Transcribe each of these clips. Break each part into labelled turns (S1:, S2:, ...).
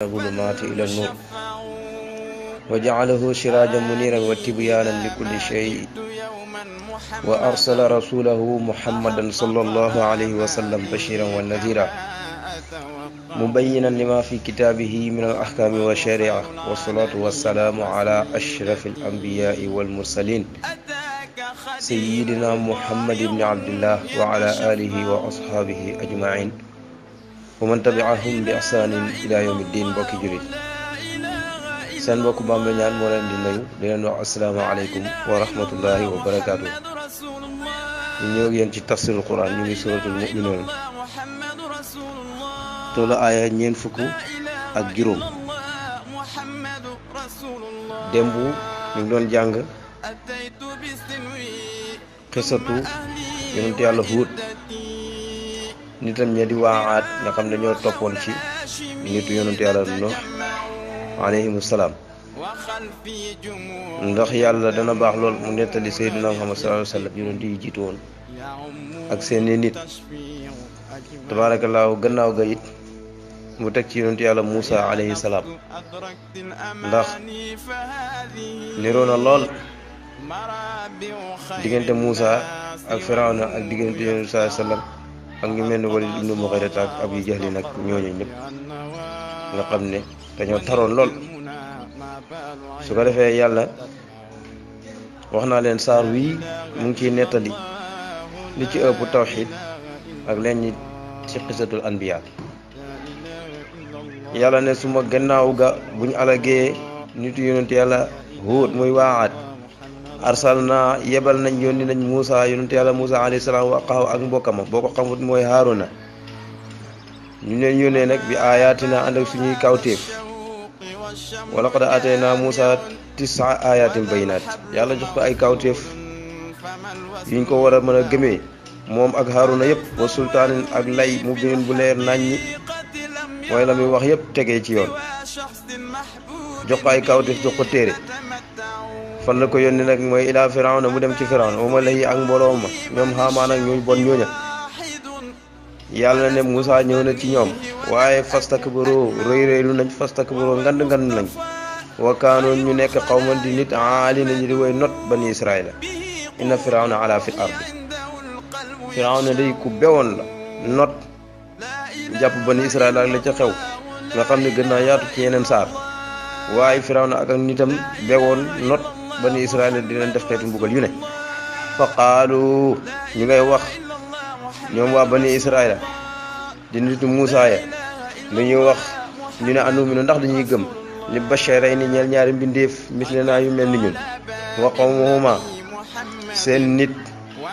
S1: الظلمات إلى النور وجعله سراجا منيرا وتبيانا لكل شيء وأرسل رسوله محمدا صلى الله عليه وسلم بشيرا ونذيرا مبينا لما في كتابه من الأحكام والشريعة والصلاة والسلام على أشرف الأنبياء والمرسلين سيدنا محمد بن عبد الله وعلى آله وأصحابه أجمعين ومن تبعهم بإحسان إلى يوم الدين بوكي جوليت seen mbokk Bamba Ñaan moo leen di nuyu di leen wax asalaamaaleykum wa rahmatullahi wa barakaatu. ñu ñëw ak yéen ci tafsirul Quran ñu ngi suratul mu'minuun tollu aaya ñeent fukk ak juróom. démb ñu ngi doon jàng xisatu yonent yàlla Huud nitam ña di waaxaat nga xam ne ñoo toppoon ci nitu yonent yàlla Nuux alayhimu salaam. ndax yàlla dana baax lool mu nettali Seydina Muhammad sallallahu alayhi wa sallam yonent yi jiitu woon ak seeni nit tabaarakallaahu gannaaw ga it mu teg ci yonent yàlla Muusa alayhi salaam ndax niroo na lool diggante Muusa ak Firawna ak diggante yonent sallallahu alayhi wa sallam ak ñu mel ni Waliid ibnu Mughira ak Abu Jahl nag ñooñu ñëpp nga xam ne dañoo taroon lool. su ko defee yàlla wax naa leen saar wii mu ngi ciy nettali li ci ëpp tawxiid ak leen ñi ci xisatul anbiya. yàlla ne suma gannaaw ga buñ alagee nitu yonent yàlla Huud muy waaxaat arsalna yebal nañ yónni nañ Muusa yonent yàlla Muusa alayhi salaam wa axaahu ak mbokkama boo ko xamut mooy Haaruna ñu leen yónnee nag bi aayaatina ànd ak suñuy kawtéef wala qad atayna Muusa 9 ayatin bayinaat yàlla jox ko ay kawtéef yuñ ko war a mën a gëmee moom ak Haaruna yëpp wa sultaanin ak lay mu binin bu leer naññi mooy la muy wax yëpp tegee ci yoon jox ko ay kawtéef jox ko téere fan la ko yónni nag mooy ilaa Firawna mu dem ci Firawna wa malahi ak mbooloo ma ñoom Haamaan ak ñooñ bon ñooña yàlla ne Muusa ñëw na ci ñoom waaye fastakbaru rëy-rëylu nañ fastakbaru ngand nañ wa kaanu ñu nekk xawman di nit aali nañu di woy not bani Israila inna Firawna ala fil ardi Firawna day ku bewoon la not jàpp bani Israila ak la ca xew nga xam ne gën naa yaatu ci yeneen saar waaye Firawna ak nitam bewoon not bani Israila di leen def xeetu mbugal yu ne fa qaalu ñu ngay wax ñoom waa bani Israila di nitu Muusa ya lu ñuy wax ñu ne anuuminu ndax dañuy gëm li basharayni ñeel ñaari mbindeef mislenaa yu mel ni ñun wa qawmuhuma seen nit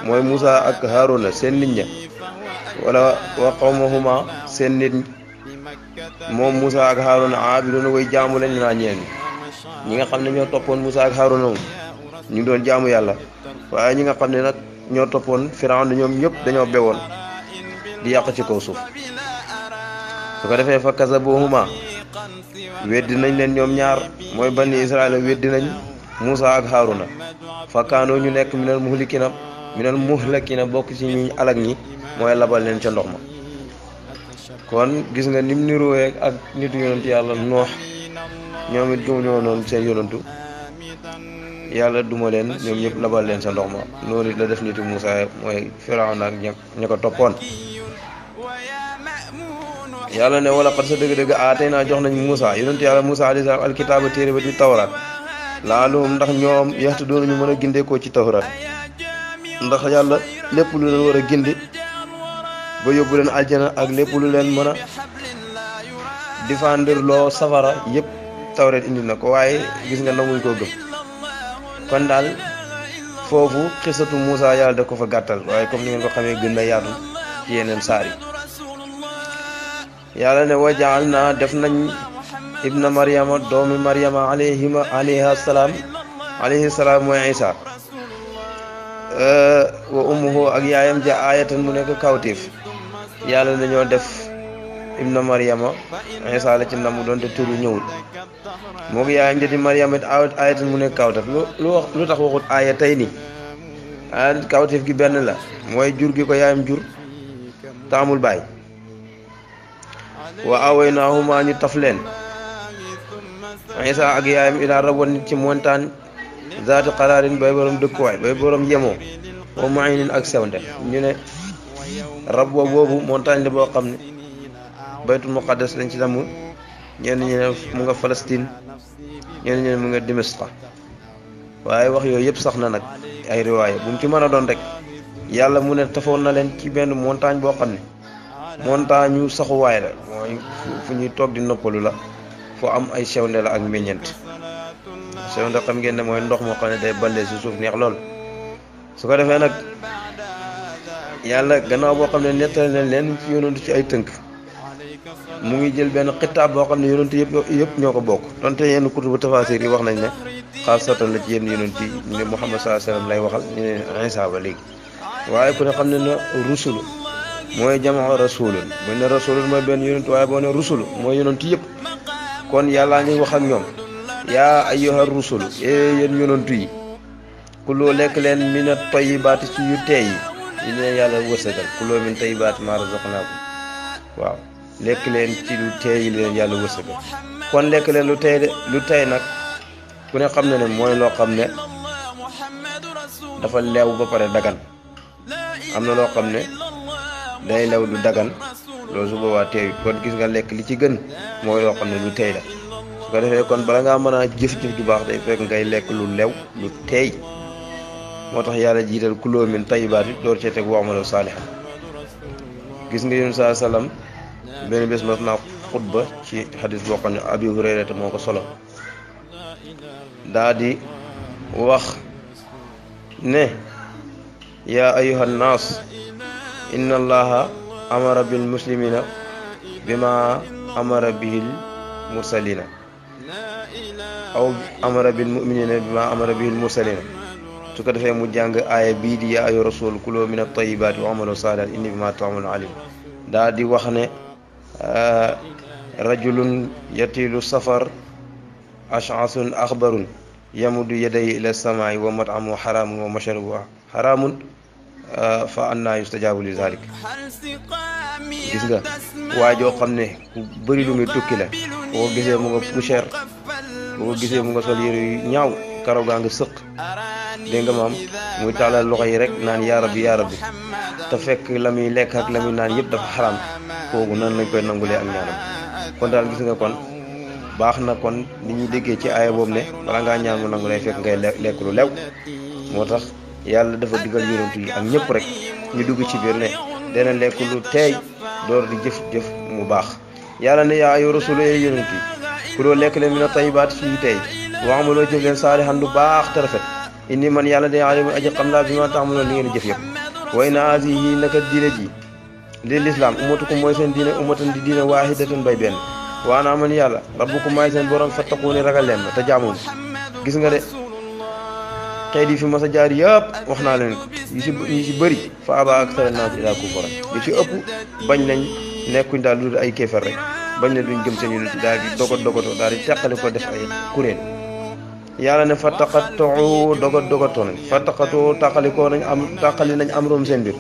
S1: mooy Muusa ak Haaruna seen nit ña wala wa qawmuhuma seen nit moom Muusa ak Haaruna aabiduuna way jaamu lañ naa ñeen ñi nga xam ne ñoo toppoon Muusa ak Haaruna moom ñu ngi doon jaamu yàlla waaye ñi nga xam ne nag ñoo toppoon Firawna ñoom ñëpp dañoo bewoon di yàq ci kaw suuf. su ko defee fa kazabuhuma weddi nañ leen ñoom ñaar mooy bani Israila weddi nañ Muusa ak Haaruna fa kaanoo ñu nekk minal muhlakina bokk ci ñi alag ñi mooy labal leen ca ndox ma. kon gis nga nim niroowee ak nitu yonent yàlla Noox ñoom it gëmuñoo noonu seen yonentu yàlla duma leen ñoom ñëpp labal leen sa ndox ma noonu it la def nitu Muusa mooy Firawna ak ña ko toppoon. yàlla ne wala xat sa dëgg-dëgg tey naa jox nañ Muusa yonent yàlla Muusa alayhi salaam alkitaaba téere ba di tawraat laalum ndax ñoom yaxtu doon ñu mën a gindeekoo ci tawraat ndax yàlla lépp lu leen war a gindi ba yóbbu leen aljana ak lépp lu leen mën a défendre loo safara yëpp tawraat indi na ko waaye gis nga nanguñ koo gëm. kon daal foofu xisatu Muusa yàlla da ko fa gàttal waaye comme ni ngeen ko xamee gën na yaatu ci yeneen saar yi. yàlla ne wajaal naa def nañ ibna Maryama doomi Maryama alayhi salaam mooy Isa wa ummuhu ak yaayam ja aayatan mu nekk kawtéef yàlla dañoo def ibna Maryama Isa la ci nam doon te turu ñëwul moo ko yaayam ja di Maryama aayatan mu nekk kawtéef lu tax waxut aaya tey ni kawtéef gi benn la mooy jur gi ko yaayam jur taamul baay wa awaynaahuma ñu taf leen Isa ak yaayam ila rabon nit ci montagne zaati qaraarin bay borom dëkkuwaay bay borom yemoo wa mu'inin ak sewnde ñu ne rab boobu montagne la boo xam ne baytul muqaddas lañ ci damm ñenn ñi ne mu nga Palestine ñenn ñi ne mu nga Dimasqa waaye wax yooyu yëpp sax na nag ay riwaaya bu mu ci mën a doon rek yàlla mu ne tafoon na leen ci benn montagne boo xam ne montagne yu saxuwaay la mooy fu ñuy toog di noppalu la fu am ay sewnde la ak meññeent sewnde xam ngeen ne mooy ndox moo xam ne day ballee si suuf neex lool su ko defee nag yàlla gannaaw boo xam ne nettali na leen ci yonantu ci ay tënk mu ngi jël benn xitaab boo xam ne yonantu yëpp ñoo ko bokk donte yenn kutubu tafasir yi wax nañ ne xaasatan la ci yenn yonantu yi ñu ne Muhammad sallallahu alayhi wasallam lay waxal ñu ne Isa ba léegi waaye ku ne xam ne na rusulu mooy jamaa rasulun bu ne rasulun mooy benn yonantu waaye boo ne rusulu mooy yonantu yëpp kon yàllaa ngi wax ak ñoom yaa ayyuha rusulu yéen yonantu yi kuloo lekk leen min at-tayyibaati ci yu teey yi leen yàlla wërsëgal kuloo min tayyibaati maa razaqnaakum waaw lekk leen ci lu teey yi leen yàlla wërsëgal kon lekk leen lu teey de lu teey nag ku ne xam ne ne mooy loo xam ne dafa leew ba pare dagan am na loo xam ne day leew du dagan loolu su boobaa teey kon gis nga lekk li ci gën mooy loo xam ne lu teey la su ko defee kon bala ngaa mën a jëf-jëf ju baax day fekk ngay lekk lu leew lu teey moo tax yàlla jiital kuloo min tayyibaat yi door cee teg wa'malu saalihan gis nga yonent saa salaam benn bés mas naa xutba ci xadis boo xam ne Abi Hurayrata moo ko solo daa di wax ne yaa ayyuhan naas inna allaha amara bil muslimina bima amara bihil mursalina aw amara bil mu'minina bima amara bihil mursalina su ko defee mu jàng aaya bii di yaa ayu rasul kuloo min at-tayyibaati wa amalu saalihan inni bima ta'maluna alim daa di wax ne rajulun yatilu safar ash'asun akhbarun yamudu yadayhi ila samaa'i wa mat'amuhu haramun wa mashrabuhu haramun fa anna yustajabu li zalik gis nga waajoo xam ne ku bëri lu muy tukki la boo ko gisee mu nga poussière boo ko gisee mu nga sol yére yu ñaaw karaw gaa nga sëq dégg nga maam muy tàllal loxo yi rek naan yaa rabbi yaa rabbi te fekk la muy lekk ak la muy naan yëpp dafa xaraam kooku nan lañ koy nangulee ak ñaanam kon daal gis nga kon baax na kon li ñuy déggee ci aaya boobu ne bala ngaa ñaan mu nangu lay fekk ngay lekk lu lew moo tax yàlla dafa digal yonent yi ak ñëpp rek ñu dugg ci biir ne dana lekk lu teey door di jëf-jëf mu baax yàlla ne yaa ayu rasul yonent yi ku doo lekk leen mina tayyibaat ci yu teey wax ma loo jëf leen saalihan lu baax te rafet inni man yàlla day alimun aji xam laa bi ma ta'maluun li ngeen jëf yëpp wa inna haadihi naka diine ji li lislaam ummatukum mooy seen diine ummatan di diine waahidatan bay benn wa ana man yàlla rabbukum maay seen borom fattaquuni ragal leen ma te jaamu gis nga de xeet yi fi mas a jaar yëpp wax naa leen ko yi ci bëri fa aba aksara naas ilaa kufran yi ci ëpp bañ nañ nekkuñ daal lu dul ay kéefar rek bañ ne duñ gëm seen yu daal di dogatoo daal di teqali ko def ay kuréel yàlla ne fattaqatu dogatoo nañ fattaqatu tàqali nañ am room seen biir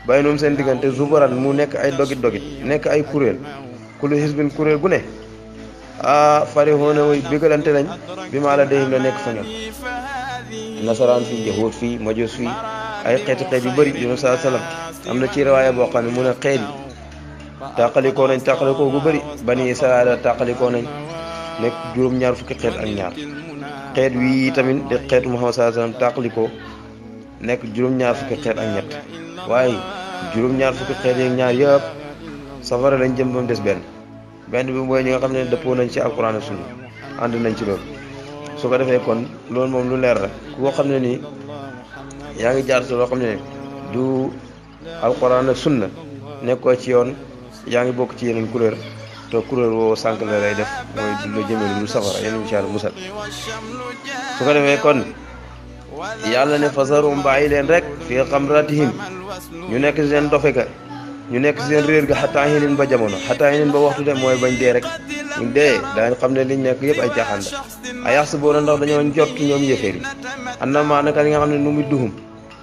S1: bàyyi noom seen diggante zubaran mu nekk ay dogit nekk ay kuréel kullu hisbin kuréel gu ne farihuuna way bégalante nañ bi maa la déyim la nekk fa ñoom nasaraan fii yahuud fii majus fii ay xeet yu bëri yonent saa sallam am na ci riwaaya boo xam ne mu ne xeet yi tàqalikoo nañ tàqalikoo gu bëri bani israila tàqalikoo nañ nekk juróom-ñaar fukki xeet ak ñaar xeet wii tamit di xeetu Muhammad saa sallam tàqalikoo nekk juróom-ñaar fukki xeet ak ñett waaye juróom-ñaar fukki xeet yeeg ñaar yëpp safara lañ jëm ba mu des benn bi mooy ñi nga xam ne dëppoo nañ ci alquran ak sunna ànd nañ ci loolu su ko defee kon loolu moom lu leer la ku ko xam ne nii yaa ngi jaar si loo xam ne du alquran ak sunna nekkoo ci yoon yaa ngi bokk ci yeneen couleur te couleur woo sànq la lay def mooy du la jëmee lu safara yeneen incha allah musal su ko defee kon yàlla ne fasarum bàyyi leen rek fii xamratihim ñu nekk si seen dofe ga ñu nekk si seen réer ga xataa xinin ba jamono xataa xinin ba waxtu de mooy bañ dee rek ñu dee daañ xam ne liñ nekk yëpp ay caaxaan la ay yax si boona ndax dañoo njott ñoom yëfeer yi annama naka li nga xam ne nu muy duhum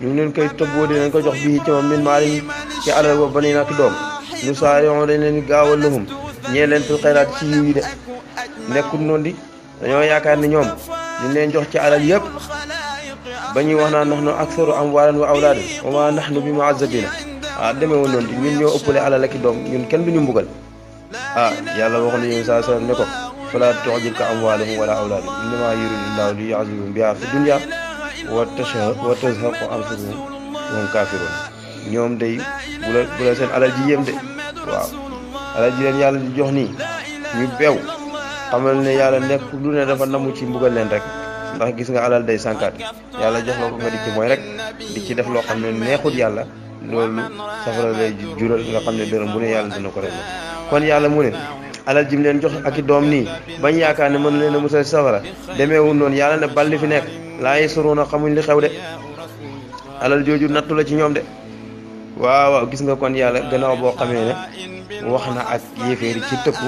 S1: ñu ngi leen koy tëbboo dinañ ko jox bii ci moom min maaliñ ci alal boobu ba nii nak doom nu saari on dañ leen gaawal lahum ñee leen fil xayraat ci yiw yi de nekkul noonu di dañoo yaakaar ne ñoom liñ leen jox ci alal yëpp ba ñuy wax naan nahnu aktharu amwaalan wa awlaadan wa maa nahnu bi mu'azzabina demeewul noonu ñun ñoo ëppale alal ak i doom ñun kenn duñu mbugal yàlla waxoon nañu saa sallam ne ko falaa tu'jibka amwaaluhum wala awlaaduhum innamaa yuriidu llaahu liyu'azzibahum bihaa fi dunya wa tazhaqa anfusuhum wa hum kaafiruun ñoom day bu la seen alal ji yéem de waaw alal ji leen yàlla di jox nii ñu beew xamal ne yàlla nekk lu ne dafa namu ci mbugal leen rek ndax gis nga alal day sànkaat yàlla jox la ko nga di ci mooy rek di ci def loo xam ne neexut yàlla loolu safara lay jural nga xam ne dërëm bu ne yàlla dina ko réglé kon yàlla mu ne alal jim leen jox ak i doom nii bañ yaakaar ne mën leen a musal safara demeewul noonu yàlla ne bal li fi nekk laa yasuruuna xamuñ li xew de alal jooju nattu la ci ñoom de waaw gis nga kon yàlla gannaaw boo xamee ne wax na ak yéeféeri ci tëkku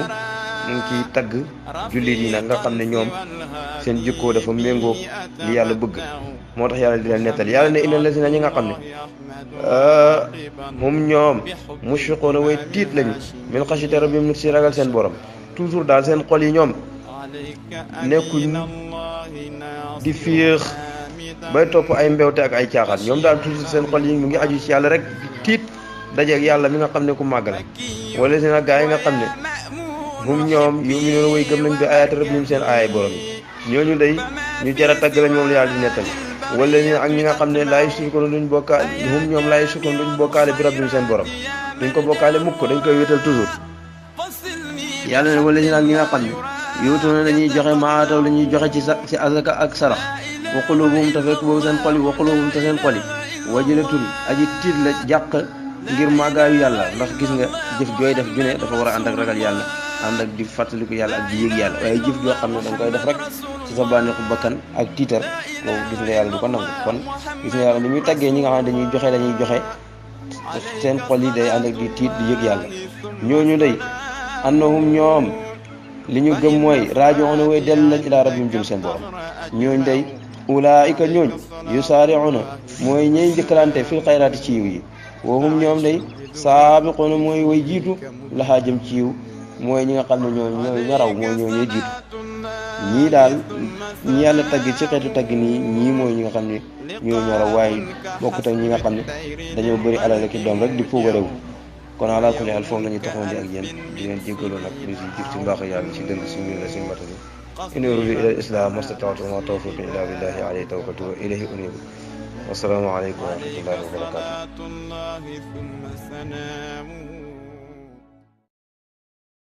S1: mu ngi ciy tagg jullit yi nag nga xam ne ñoom seen jikkoo dafa méngoo li yàlla bëgg moo tax yàlla di leen nettal yàlla ne inna lazina ñi nga xam ne hum ñoom mushfiquuna way tiit lañu min xashyati rabbihim nit si ragal seen borom toujours daal seen xol yi ñoom nekkuñ di fiix bay topp ay mbewte ak ay caaxaan ñoom daal toujours seen xol yi mu ngi aju ci yàlla rek tiit dajeeg yàlla mi nga xam ne ku màgg la wala si nag gaa yi nga xam ne hum ñoom yu'minuuna way gëm nañ bi ayaati rabbihim seen aayay borom yi ñooñu day ñu jar a tagg lañ moom la yàlla di nettali wala ni ak ñi nga xam ne laa yushrikuuna duñ bokkaale hum ñoom laa yushrikuuna duñ bokkaale bi rabbihim seen borom duñ ko bokkaale mukk dañ koy wéetal toujours yàlla ne wala ni ak ñi nga xam ne yuutuuna dañuy joxe maataw la ñuy joxe ci azaka ak sarax wa quluubuhum te fekk boobu seen xol yi wa quluubuhum te seen xol yi wajilatun aji tiit la jàq ngir màggaayu yàlla ndax gis nga jëf jooy def ju ne dafa war a ànd ak ragal yàlla ànd ak di fàttaliku yàlla ak di yëg yàlla waaye jëf joo xam ne danga koy def rek ci sa bànneexu bakkan ak tiitar loolu gis nga yàlla du ko nangu kon gis nga yàlla ni muy taggee ñi nga xam ne dañuy joxe seen xol yi day ànd ak di tiit di yëg yàlla ñooñu day annahum ñoom li ñu gëm mooy raaji'uuna way dellu lañ ilaa rabbihim jëm seen borom ñooñ day ulaa'ika ñooñ yusaari'uuna mooy ñey njëkkalante fil xayraati ci yiw yi wa hum ñoom day saabiquuna mooy way jiitu laxaa jëm ci yiw mooy ñi nga xam ne ñooy ñaraw mooy ñooy jiitu ñii daal ñi yàlla tagg ci xeetu tagg nii ñii mooy ñi nga xam ne ñooy ñaraw waaye bokkut ak ñi nga xam ne dañoo bëri alal ak doom rek di puugarewu kon ala kulli haal foofu la ñuy taxawoon di ak yéen di leen jéggalu nag lu si jub ci mbaax yàlla ci dëng si mbir la si matali in uriidu illa al-islaah mastata'tu wa maa tawfiiqii illaa billaahi alayhi tawakkaltu wa ilayhi uniib wassalaamu aleykum wa rahmatullaahi wa barakaatuh